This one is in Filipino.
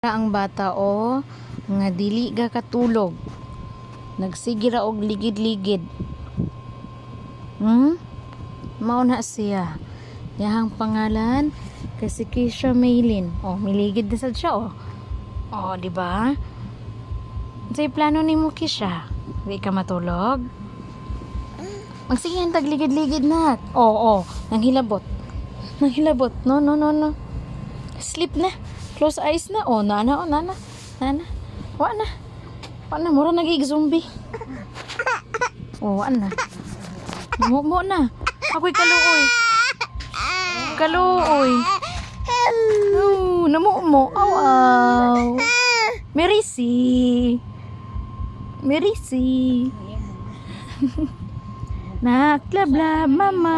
ra ang bata o nga dili ga katulog. Nagsige ra og ligid-ligid. Mao na siya. Yahang pangalan kay si Keisha Maylin. Oh, miligid na sad siya oh. Oh, di ba? Say plano nimo Keisha. Di ka matulog? Magsige ang tagligid-ligid na. Oh, nanghilabot. Nanghilabot. No. Sleep na. Close eyes na. Oh, nana. Wa na, mura nagig-zombie. Oh, wa na. Mo na. Ako'y kaluoy. Kaluoy. Oh, namumo. Aw. Merisi. Naklabla mama.